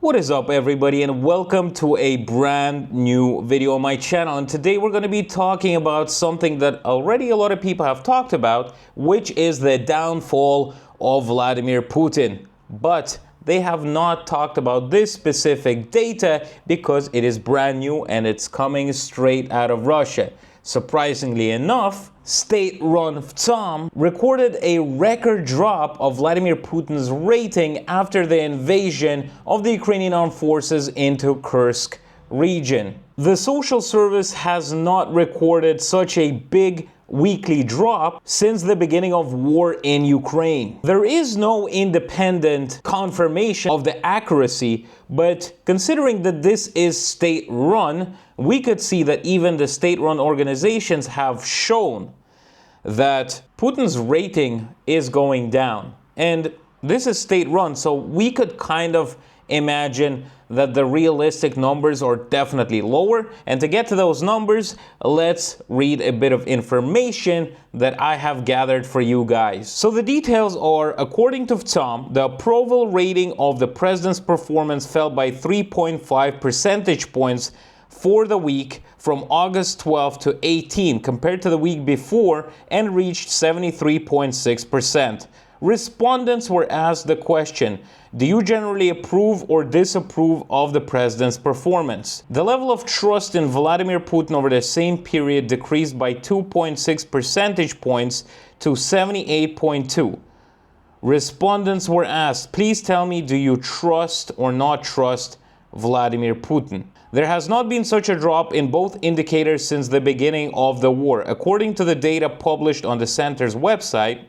What is up, everybody, and welcome to a brand new video on my channel. And today we're going to be talking about something that already a lot of people have talked about, which is the downfall of Vladimir Putin. But they have not talked about this specific data because it is brand new and it's coming straight out of Russia. Surprisingly enough, state-run Tom recorded a record drop of Vladimir Putin's rating after the invasion of the Ukrainian armed forces into Kursk region. The social service has not recorded such a big weekly drop since the beginning of war in Ukraine. There is no independent confirmation of the accuracy, but considering that this is state-run, we could see that even the state-run organizations have shown that Putin's rating is going down. And this is state-run, so we could kind of imagine that the realistic numbers are definitely lower. And to get to those numbers, let's read a bit of information that I have gathered for you guys. So the details are, according to Tom, the approval rating of the president's performance fell by 3.5 percentage points for the week from August 12 to 18 compared to the week before and reached 73.6%. Respondents were asked the question, do you generally approve or disapprove of the president's performance? The level of trust in Vladimir Putin over the same period decreased by 2.6 percentage points to 78.2. Respondents were asked, please tell me, do you trust or not trust Vladimir Putin? There has not been such a drop in both indicators since the beginning of the war, according to the data published on the center's website.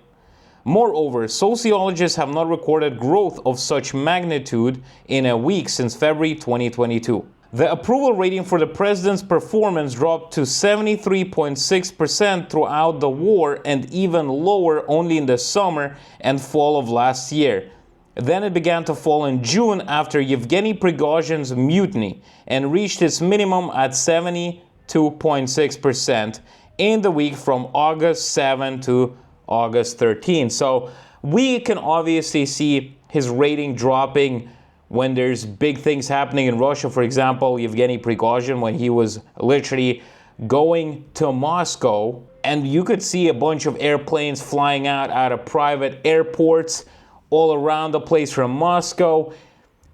Moreover, sociologists have not recorded growth of such magnitude in a week since February 2022. The approval rating for the president's performance dropped to 73.6% throughout the war and even lower only in the summer and fall of last year. Then it began to fall in June after Yevgeny Prigozhin's mutiny and reached its minimum at 72.6% in the week from August 7 to August 13. So we can obviously see his rating dropping when there's big things happening in Russia. For example, Yevgeny Prigozhin, when he was literally going to Moscow, and you could see a bunch of airplanes flying out of private airports all around the place from Moscow.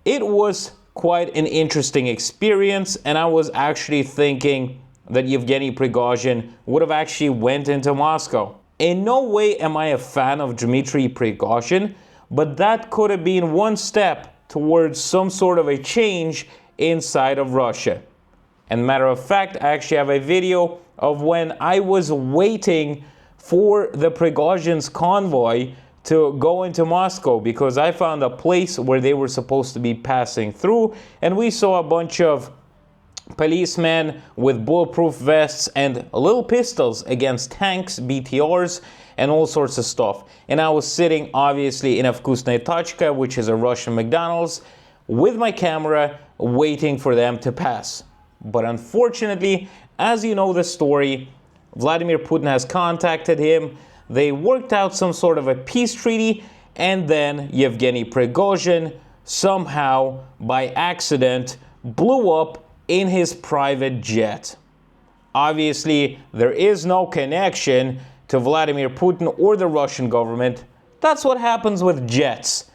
It was quite an interesting experience, and I was actually thinking that Yevgeny Prigozhin would have actually went into Moscow. In no way am I a fan of Dmitry Prigozhin, but that could have been one step towards some sort of a change inside of Russia. And matter of fact, I actually have a video of when I was waiting for the Prigozhin's convoy to go into Moscow, because I found a place where they were supposed to be passing through, and we saw a bunch of policemen with bulletproof vests and little pistols against tanks, BTRs, and all sorts of stuff. And I was sitting obviously in a Vkusnaya Tachka, which is a Russian McDonald's, with my camera waiting for them to pass. But unfortunately, as you know the story, Vladimir Putin has contacted him. They worked out some sort of a peace treaty, and then Yevgeny Prigozhin somehow, by accident, blew up in his private jet. Obviously, there is no connection to Vladimir Putin or the Russian government. That's what happens with jets.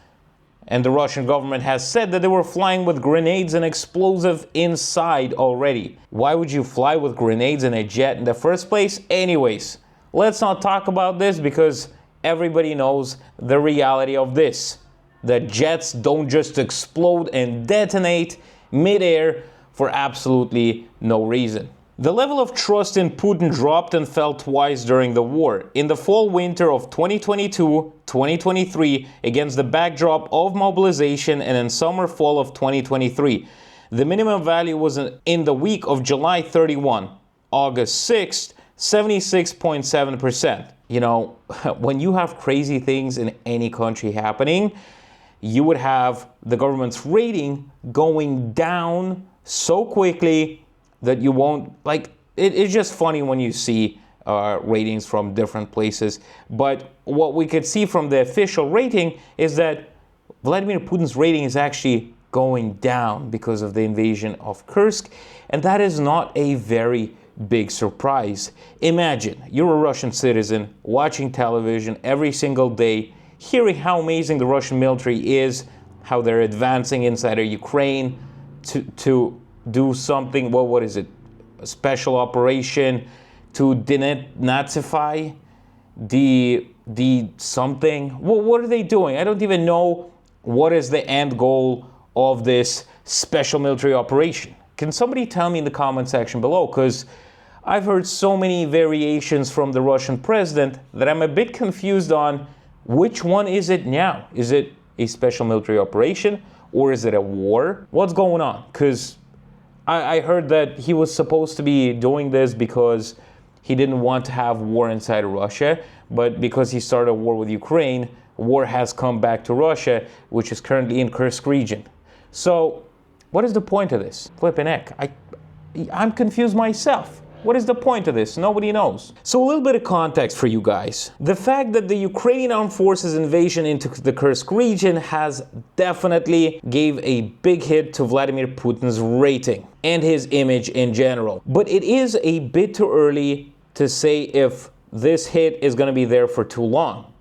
And the Russian government has said that they were flying with grenades and explosive inside already. Why would you fly with grenades in a jet in the first place? Anyways, let's not talk about this because everybody knows the reality of this. The jets don't just explode and detonate midair for absolutely no reason. The level of trust in Putin dropped and fell twice during the war. In the fall-winter of 2022-2023, against the backdrop of mobilization, and in summer-fall of 2023. The minimum value was in the week of July 31, August 6th, 76.7%. You know, when you have crazy things in any country happening, you would have the government's rating going down so quickly that you won't, like, it's just funny when you see ratings from different places. But what we could see from the official rating is that Vladimir Putin's rating is actually going down because of the invasion of Kursk, and that is not a very big surprise. Imagine you're a Russian citizen watching television every single day, hearing how amazing the Russian military is, how they're advancing inside of Ukraine to do something, well, what is it? A special operation to denazify the something. Well, what are they doing? I don't even know what is the end goal of this special military operation. Can somebody tell me in the comment section below? Because I've heard so many variations from the Russian president that I'm a bit confused on which one is it now. Is it a special military operation or is it a war? What's going on? Because I heard that he was supposed to be doing this because he didn't want to have war inside of Russia, but because he started a war with Ukraine, war has come back to Russia, which is currently in Kursk region. So what is the point of this? Flippin' heck, I'm confused myself. What is the point of this? Nobody knows. So a little bit of context for you guys. The fact that the Ukrainian armed forces invasion into the Kursk region has definitely gave a big hit to Vladimir Putin's rating and his image in general. But it is a bit too early to say if this hit is going to be there for too long.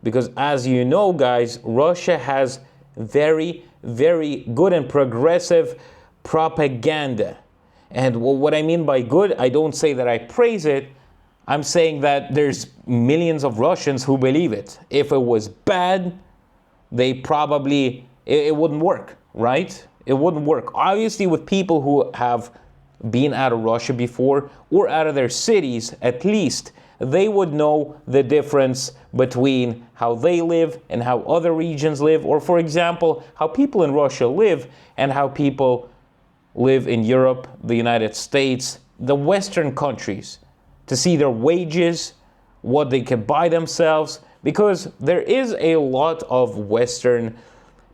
Because as you know, guys, Russia has very, very good and progressive propaganda. And what I mean by good, I don't say that I praise it. I'm saying that there's millions of Russians who believe it. If it was bad, they probably, it wouldn't work, right? It wouldn't work. Obviously, with people who have been out of Russia before or out of their cities, at least, they would know the difference between how they live and how other regions live. Or, for example, how people in Russia live and how people live in Europe, the United States, the Western countries, to see their wages, what they can buy themselves, because there is a lot of Western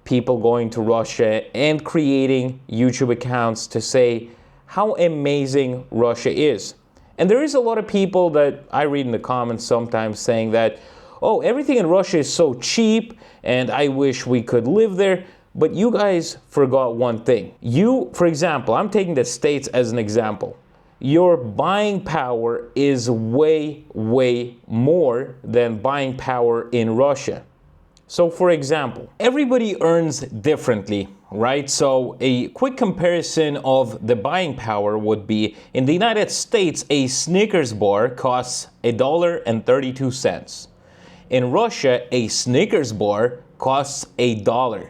people going to Russia and creating YouTube accounts to say how amazing Russia is. And there is a lot of people that I read in the comments sometimes saying that, oh, everything in Russia is so cheap and I wish we could live there. But you guys forgot one thing. You, for example, I'm taking the States as an example. Your buying power is way, way more than buying power in Russia. So, for example, everybody earns differently, right? So a quick comparison of the buying power would be, in the United States, a Snickers bar costs $1.32. In Russia, a Snickers bar costs $1.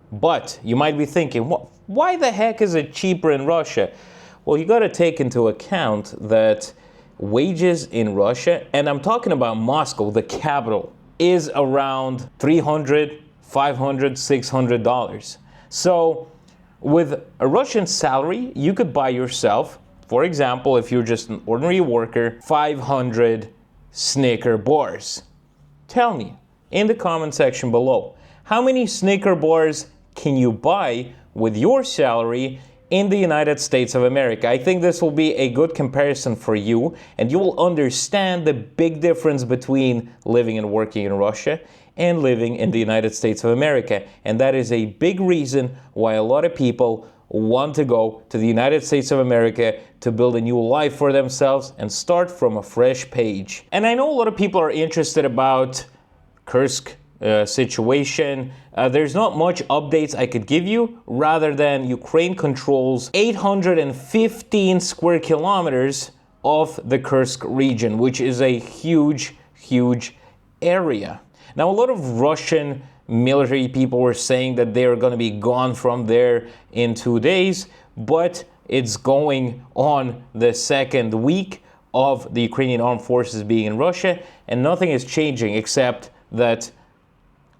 But you might be thinking, why the heck is it cheaper in Russia? Well, you got to take into account that wages in Russia, and I'm talking about Moscow, the capital, is around $300, $500, $600. So with a Russian salary, you could buy yourself, for example, if you're just an ordinary worker, 500 Snicker bars. Tell me in the comment section below, how many Snicker bars can you buy with your salary in the United States of America? I think this will be a good comparison for you, and you will understand the big difference between living and working in Russia and living in the United States of America. And that is a big reason why a lot of people want to go to the United States of America to build a new life for themselves and start from a fresh page. And I know a lot of people are interested about Kursk situation. There's not much updates I could give you, rather than Ukraine controls 815 square kilometers of the Kursk region, which is a huge, huge area. Now, a lot of Russian military people were saying that they are going to be gone from there in 2 days, but it's going on the second week of the Ukrainian armed forces being in Russia, and nothing is changing except that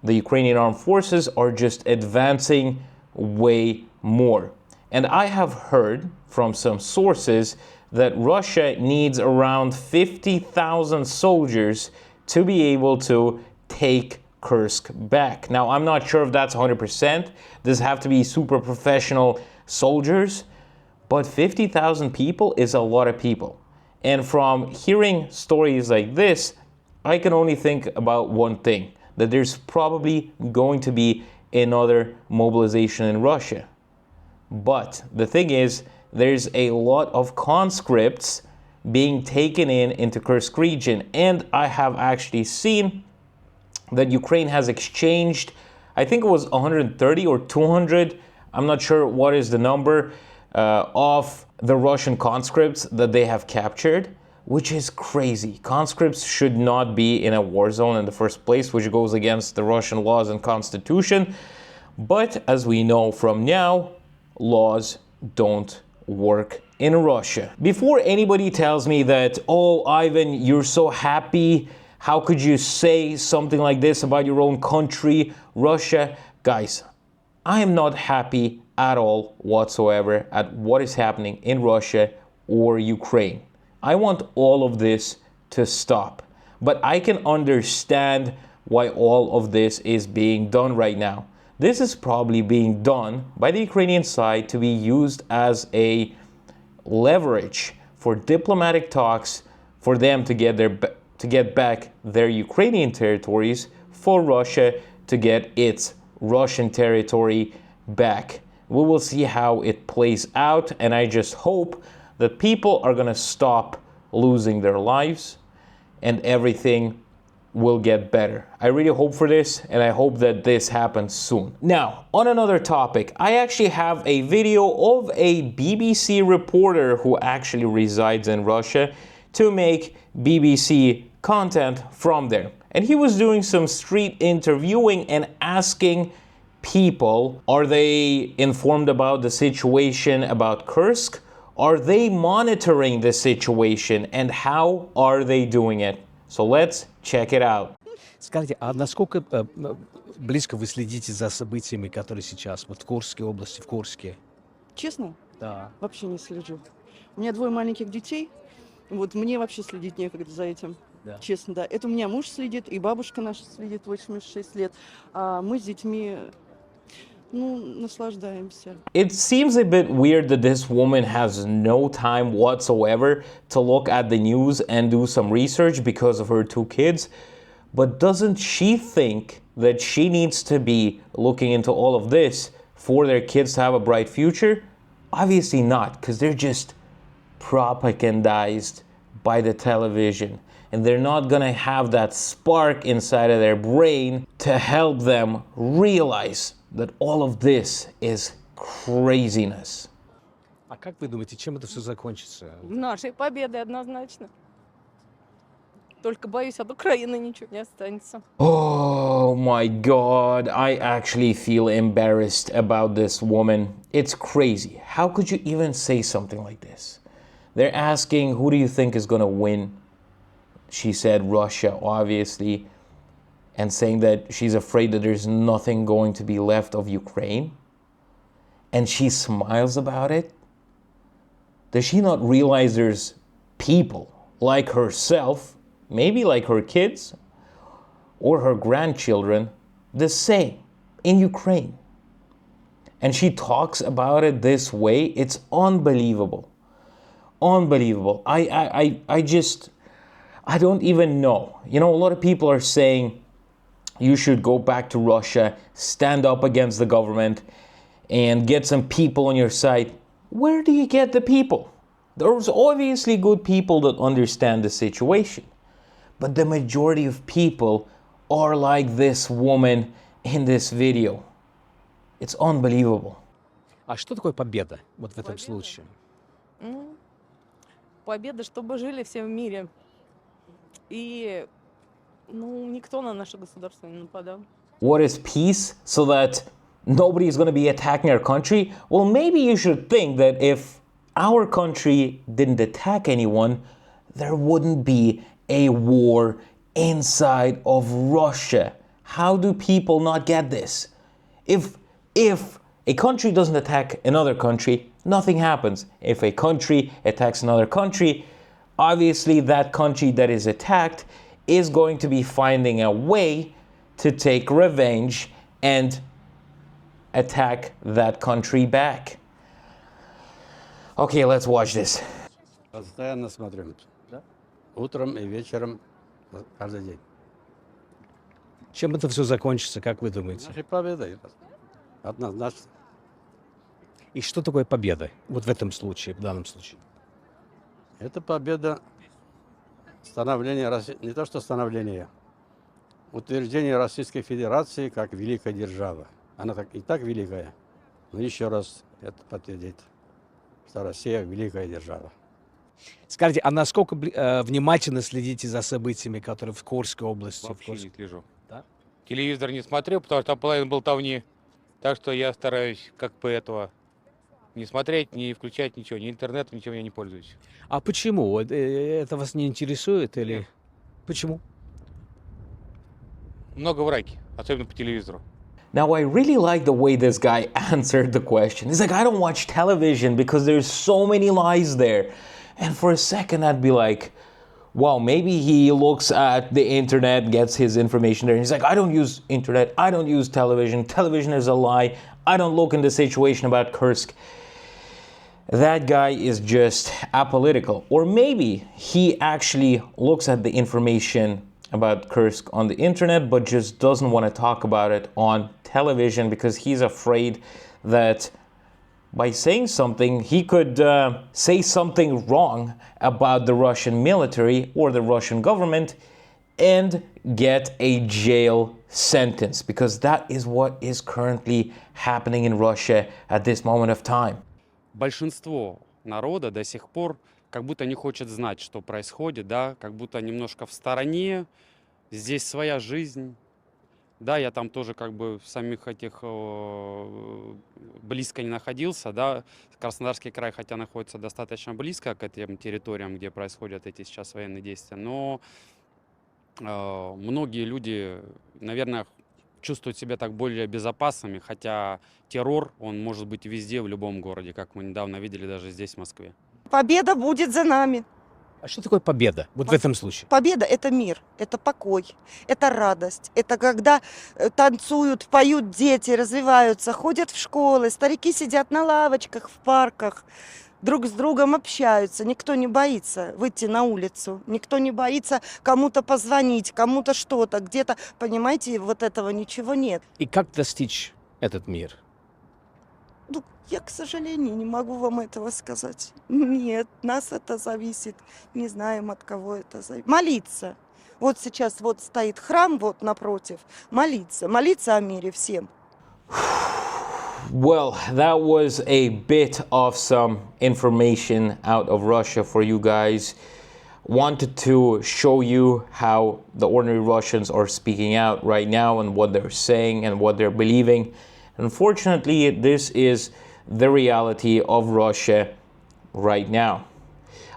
the Ukrainian armed forces are just advancing way more. And I have heard from some sources that Russia needs around 50,000 soldiers to be able to take Kursk back. Now, I'm not sure if that's 100%. This have to be super professional soldiers, but 50,000 people is a lot of people. And from hearing stories like this, I can only think about one thing, that there's probably going to be another mobilization in Russia. But the thing is, there's a lot of conscripts being taken into Kursk region. And I have actually seen that Ukraine has exchanged, I think it was 130 or 200, I'm not sure what is the number, of the Russian conscripts that they have captured, which is crazy. Conscripts should not be in a war zone in the first place, which goes against the Russian laws and constitution. But as we know from now, laws don't work in Russia. Before anybody tells me that, oh, Ivan, you're so happy, how could you say something like this about your own country, Russia? Guys, I am not happy at all whatsoever at what is happening in Russia or Ukraine. I want all of this to stop. But I can understand why all of this is being done right now. This is probably being done by the Ukrainian side to be used as a leverage for diplomatic talks for them to get back their Ukrainian territories, for Russia to get its Russian territory back. We will see how it plays out, and I just hope that people are going to stop losing their lives and everything will get better. I really hope for this, and I hope that this happens soon. Now, on another topic, I actually have a video of a BBC reporter who actually resides in Russia to make BBC content from there. And he was doing some street interviewing and asking people, are they informed about the situation about Kursk? Are they monitoring the situation, and how are they doing it? So let's check it out. Скажите, а насколько близко вы следите за событиями, которые сейчас вот в Курской области, в Курске? Честно? Да. Вообще не слежу. У меня 2 маленьких детей. Вот мне вообще следить некогда за этим. Да. Честно, да. Это у меня муж следит, и бабушка наша следит, 86 лет. А мы с детьми, наслаждаемся. It seems a bit weird that this woman has no time whatsoever to look at the news and do some research because of her 2 kids. But doesn't she think that she needs to be looking into all of this for their kids to have a bright future? Obviously not, because they're just propagandized by the television. And they're not gonna have that spark inside of their brain to help them realize that all of this is craziness. А как вы думаете, чем это все закончится? Нашей победой однозначно. Только боюсь, от Украины ничего не останется. Oh my God, I actually feel embarrassed about this woman. It's crazy. How could you even say something like this? They're asking, who do you think is gonna win? She said Russia, obviously, and saying that she's afraid that there's nothing going to be left of Ukraine. And she smiles about it. Does she not realize there's people like herself, maybe like her kids or her grandchildren, the same in Ukraine? And she talks about it this way. It's unbelievable. Unbelievable. I don't even know. You know, a lot of people are saying you should go back to Russia, stand up against the government, and get some people on your side. Where do you get the people? There's obviously good people that understand the situation. But the majority of people are like this woman in this video. It's unbelievable. А что такое победа вот в этом случае? Победа, чтобы жили все в мире. И, никто на наше государство не нападал. What is peace? So that nobody is going to be attacking our country? Well, maybe you should think that if our country didn't attack anyone, there wouldn't be a war inside of Russia. How do people not get this? If a country doesn't attack another country, nothing happens. If a country attacks another country, obviously that country that is attacked is going to be finding a way to take revenge and attack that country back. Okay, let's watch this. Постоянно смотрим. Утром и вечером, каждый день. Чем это все закончится, как вы думаете? Нашей победой. Однозначно. И что такое победа? Вот в этом случае, в данном случае. Это победа становления, не то что становления, утверждение Российской Федерации как великая держава. Она и так великая, но еще раз это подтвердит, что Россия великая держава. Скажите, а насколько внимательно следите за событиями, которые в Курской области? Вообще не слежу. Да? Телевизор не смотрю, потому что там половина болтовни. Так что я стараюсь как бы этого не смотреть, не включать ничего, ни интернет, ничем я не пользуюсь. А почему? Это вас не интересует или? Нет. Почему? Много враки, особенно по телевизору. Now, I really like the way this guy answered the question. He's like, I don't watch television because there's so many lies there. And for a second, I'd be like, wow, maybe he looks at the internet, gets his information there. And he's like, I don't use internet. I don't use television. Television is a lie. I don't look in the situation about Kursk. That guy is just apolitical. Or maybe he actually looks at the information about Kursk on the internet, but just doesn't want to talk about it on television because he's afraid that by saying something, he could say something wrong about the Russian military or the Russian government and get a jail sentence, because that is what is currently happening in Russia at this moment of time. Большинство народа до сих пор как будто не хочет знать, что происходит, да, как будто немножко в стороне, здесь своя жизнь. Да, я там тоже как бы в самих этих близко не находился, да, Краснодарский край, хотя находится достаточно близко к этим территориям, где происходят эти сейчас военные действия, но многие люди, наверное, чувствуют себя так более безопасными, хотя террор, он может быть везде, в любом городе, как мы недавно видели даже здесь, в Москве. Победа будет за нами. А что такое победа? Вот в этом случае. Победа – это мир, это покой, это радость. Это когда танцуют, поют дети, развиваются, ходят в школы, старики сидят на лавочках, в парках, друг с другом общаются. Никто не боится выйти на улицу, никто не боится кому-то позвонить, кому-то что-то, где-то, понимаете, вот этого ничего нет. И как достичь этот мир? Ну, я, к сожалению, не могу вам этого сказать. Нет, нас это зависит. Не знаем, от кого это зависит. Молиться. Вот сейчас вот стоит храм вот напротив. Молиться. Молиться о мире всем. Well, that was a bit of some information out of Russia for you guys. Wanted to show you how the ordinary Russians are speaking out right now and what they're saying and what they're believing. Unfortunately, this is the reality of Russia right now.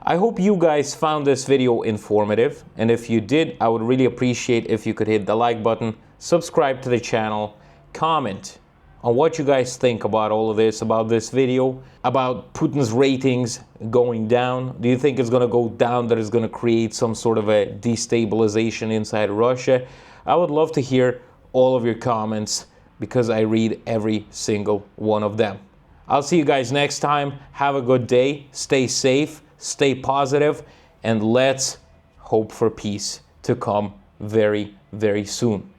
I hope you guys found this video informative, and if you did, I would really appreciate if you could hit the like button, subscribe to the channel, comment on what you guys think about all of this, about this video, about Putin's ratings going down. Do you think it's going to go down, that it's going to create some sort of a destabilization inside Russia? I would love to hear all of your comments, because I read every single one of them. I'll see you guys next time. Have a good day. Stay safe, stay positive, and let's hope for peace to come very, very soon.